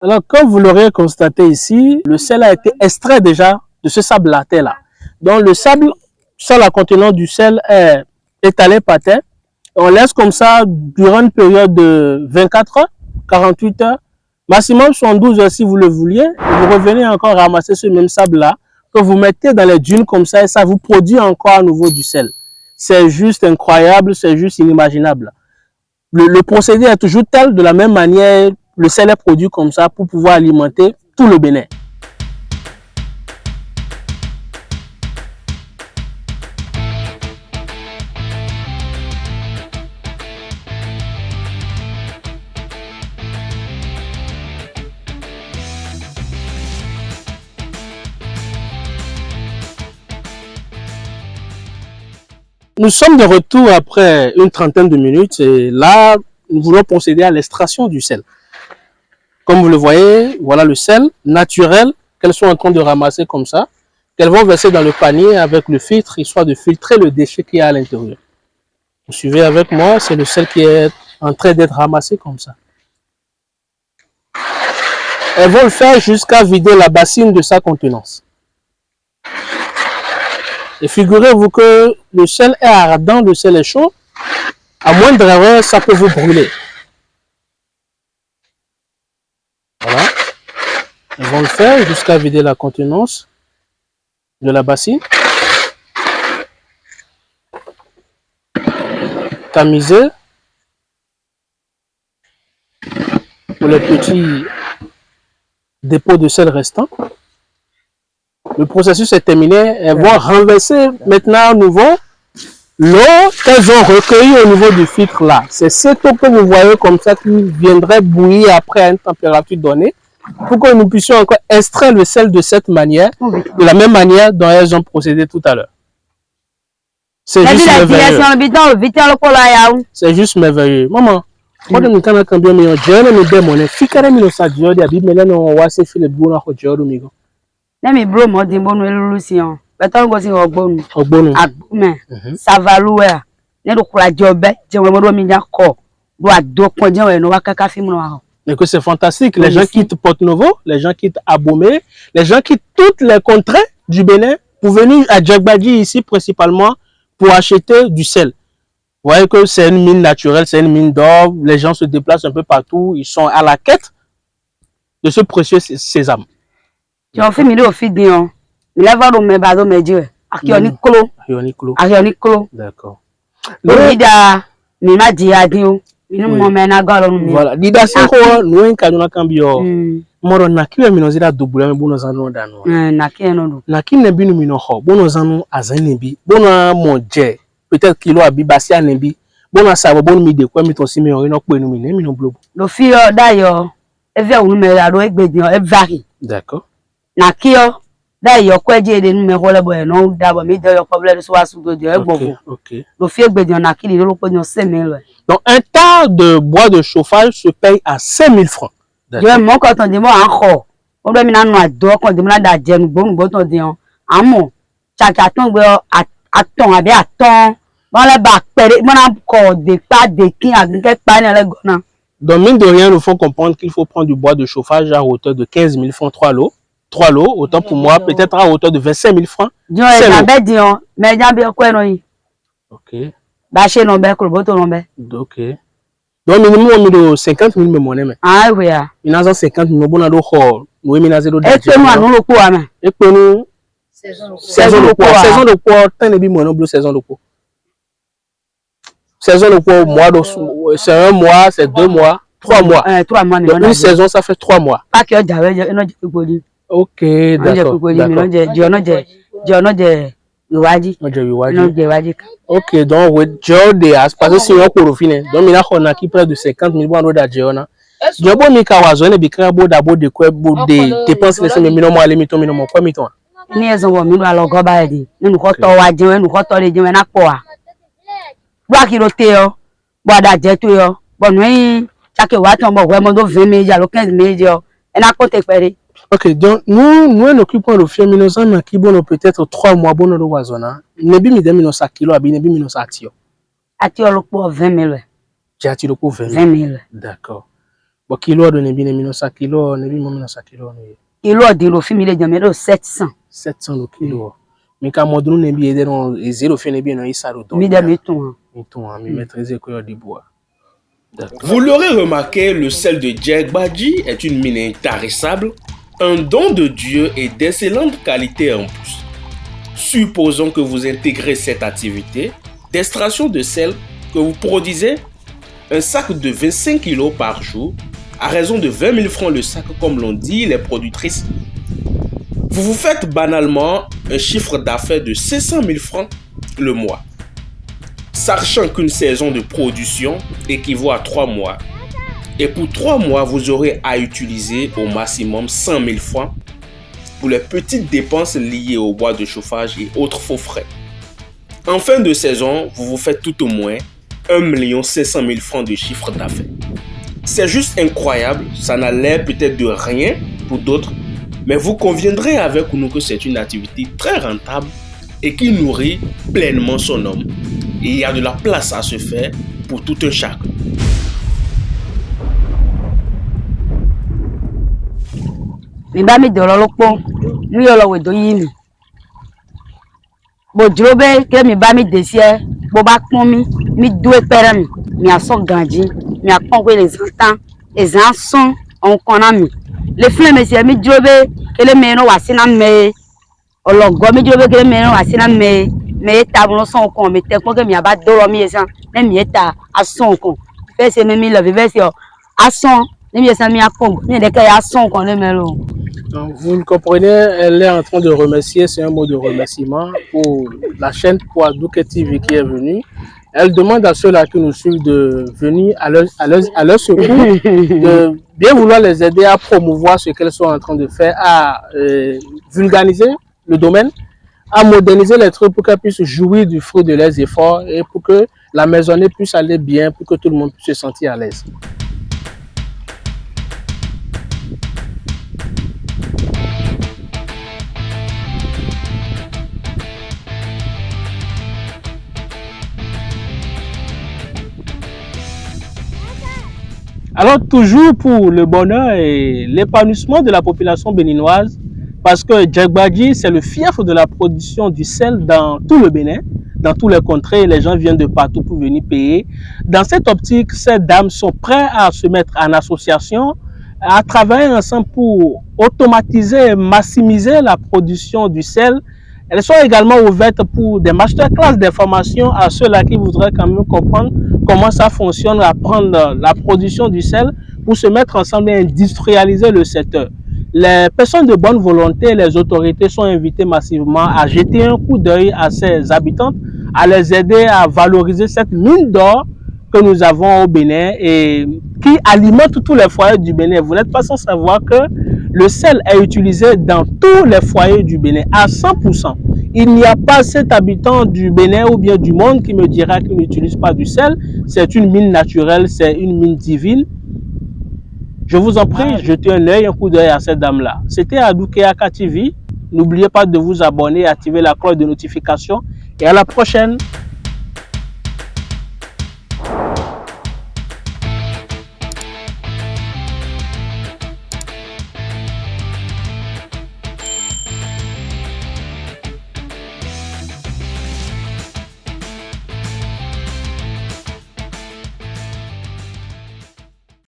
Alors, comme vous l'aurez constaté ici, le sel a été extrait déjà de ce sable laté là. Donc, le sable, la contenant du sel est étalé par terre. On laisse comme ça durant une période de 24 heures, 48 heures, maximum 72 heures si vous le vouliez. Et vous revenez encore ramasser ce même sable là que vous mettez dans les dunes comme ça et ça vous produit encore à nouveau du sel. C'est juste incroyable, c'est juste inimaginable. Le procédé est toujours tel, de la même manière, le sel est produit comme ça pour pouvoir alimenter tout le Bénin. Nous sommes de retour après une trentaine de minutes et là, nous voulons procéder à l'extraction du sel. Comme vous le voyez, voilà le sel naturel qu'elles sont en train de ramasser comme ça, qu'elles vont verser dans le panier avec le filtre, histoire de filtrer le déchet qu'il y a à l'intérieur. Vous suivez avec moi, c'est le sel qui est en train d'être ramassé comme ça. Elles vont le faire jusqu'à vider la bassine de sa contenance. Et figurez-vous que le sel est ardent, le sel est chaud. À moindre erreur, ça peut vous brûler. Voilà. Ils vont le faire jusqu'à vider la contenance de la bassine. Tamiser pour les petits dépôts de sel restants. Le processus est terminé. Elles vont renverser maintenant à nouveau l'eau qu'elles ont recueillie au niveau du filtre là. C'est cette eau que vous voyez comme ça qui viendrait bouillir après à une température donnée pour que nous puissions encore extraire le sel de cette manière, de la même manière dont elles ont procédé tout à l'heure. C'est juste merveilleux. C'est juste merveilleux. Maman, quand nous avons cambié de journée, nous avons fait nous ça Dieu de Bible, nous avons passé le bon à Dieu domingo. Let me blow more than one illusion. But I'm going to go to Savalouer. Never cry job, General Minia Cor. Doit do condition et no waka film. Mais que c'est fantastique. Les gens quittent Porte-Novo, les gens quittent Abomey, les gens quittent toutes les contrées du Bénin pour venir à Djagbadji ici principalement pour acheter du sel. Vous voyez que c'est une mine naturelle, c'est une mine d'or. Les gens se déplacent un peu partout. Ils sont à la quête de ce précieux sésame. Tu as fait milieu au fil d'un. Il a vu mes bateaux, mes dieux. Archéonicolo. D'accord. Lida, Mima Diadio. Voilà. Dida Siko, nous en cambio. Moro nakiwe minozira double me bono zanu dano. Nakeno. Nakine binu minoho. Bono zanu azanebi. Bono monje. Peut-être kilo abibasi anebi. Bono sabo bono mi de kwa mi tosi mi ori no pe nu mi ne mi no blobo. Lo fi o dayo. Eve unu me la ro egbedian e vari. D'accord. Nakio dayo kweje de nu me hole boy no dabo mi de yo problème so asu do e gbogbo. OK. Lo fi egbedian nakili lo pe no 5000. Donc un tas de bois de chauffage se paye à 5000 francs. Je mon quand on dit moi encore. On doit mina no ado quand dit mina da jenu gbon ton di on. Amo chaka ton gbe aton abi aton. Bon le ba pere mon a ko de pas de kin agriculteur pa na le gona. Donc mine de rien, nous faut comprendre qu'il faut prendre du bois de chauffage à hauteur de 15 000 francs 3 lots. 3 lots, autant pour moi, peut-être à hauteur de 25 000 francs. Je vais dire, mais j'aime quoi non. OK. Bah chez non ben ko boto non ben. OK. Donc minimum de 50 000 me monnaie mais. Ah oui ah. Il a 50 000 bon do ho, nous mina zero da. Et que nous nous le quoi mais. Et que nous saison de quoi, tant bi mono bleu saison de quoi. Saison de quoi mois de c'est un mois, c'est 2 mois, 3 mois. 3 mois une saison ça fait 3 mois. Pas que j'avais no je. OK, d'accord. OK, donc parce que si on corofine, donc il a qu'on qui près de 50 000 bon da jeona. Je bon mi ka wazo ne bi kan bo da bo de quoi bo de dépenses les mi no mo ale mi to quoi mi to. Ni ezo wo mi lo alogo ba di. Ni ko to wa je we nu ko to le je we na po wa. Bwa ki ro te yo. Bwa da je to yo. Bo nu yin chake wa ton bo we mo do 20 méjì alo 15 méjì yo. E na ko te pere. OK, donc nous occupons le fier minosan na ki bon peut-être 3 mois bon do wazona. Ne bi mi de minosa kilo abi ne bi minosa atio. Atio lo po 20 000. J'ai atio lo po 20 000. D'accord. Bon, kilo de nebi nebi no sa kilo nebi momi no sa kilo no. Kilo de lo fimi le jamelo 700. 700 le kilo. Mais quand modou nebi ede no zero fi nebi no isa do. Mi de mi ton. Mi ton, mi maîtriser ko di bois. Vous l'aurez remarqué, le sel de Djegbadji est une mine intarissable, un don de Dieu et d'excellente qualité en plus. Supposons que vous intégrez cette activité d'extraction de sel, que vous produisez un sac de 25 kg par jour, à raison de 20 000 francs le sac, comme l'ont dit les productrices. Vous vous faites banalement un chiffre d'affaires de 500 000 francs le mois. Sachant qu'une saison de production équivaut à 3 mois. Et pour 3 mois, vous aurez à utiliser au maximum 100 000 francs pour les petites dépenses liées au bois de chauffage et autres faux frais. En fin de saison, vous vous faites tout au moins 1 500 000 francs de chiffre d'affaires. C'est juste incroyable, ça n'a l'air peut-être de rien pour d'autres, mais vous conviendrez avec nous que c'est une activité très rentable et qui nourrit pleinement son homme. Et il y a de la place à se faire pour tout un chacun. Mi ba mi dolo lopo, mi yo lo we do yin. Bo drobe ke mi ba mi desie, bo ba pon mi do epere mi aso ganji, mi akon we les enfants on kona mi. Le flemme monsieur mi drobe ke le me no wasina me. Ologo mi drobe ke le me no wasina me. Me tablo son kon mi te kon ke mi aba dolo mi esan, me mi eta ason kon. Fese me mi love verse ason, mi esan mi akon, mi de ke ason kon le melo. Donc, vous le comprenez, elle est en train de remercier, c'est un mot de remerciement pour la chaîne Poadouké TV qui est venue. Elle demande à ceux-là qui nous suivent de venir à leur secours, de bien vouloir les aider à promouvoir ce qu'elles sont en train de faire, à vulgariser le domaine, à moderniser les trucs pour qu'elles puissent jouir du fruit de leurs efforts et pour que la maisonnée puisse aller bien, pour que tout le monde puisse se sentir à l'aise. Alors, toujours pour le bonheur et l'épanouissement de la population béninoise, parce que Djegbadji, c'est le fief de la production du sel dans tout le Bénin, dans tous les contrées, les gens viennent de partout pour venir payer. Dans cette optique, ces dames sont prêtes à se mettre en association, à travailler ensemble pour automatiser et maximiser la production du sel. Elles sont également ouvertes pour des masterclass d'information à ceux-là qui voudraient quand même comprendre comment ça fonctionne, apprendre la production du sel pour se mettre ensemble et industrialiser le secteur. Les personnes de bonne volonté, les autorités sont invitées massivement à jeter un coup d'œil à ces habitantes, à les aider à valoriser cette mine d'or que nous avons au Bénin et qui alimente tous les foyers du Bénin. Vous n'êtes pas sans savoir que le sel est utilisé dans tous les foyers du Bénin à 100%. Il n'y a pas cet habitant du Bénin ou bien du monde qui me dira qu'il n'utilise pas du sel. C'est une mine naturelle, c'est une mine divine. Je vous en prie, jetez un œil, un coup d'œil à cette dame-là. C'était Adouké TV. N'oubliez pas de vous abonner et activer la cloche de notification. Et à la prochaine.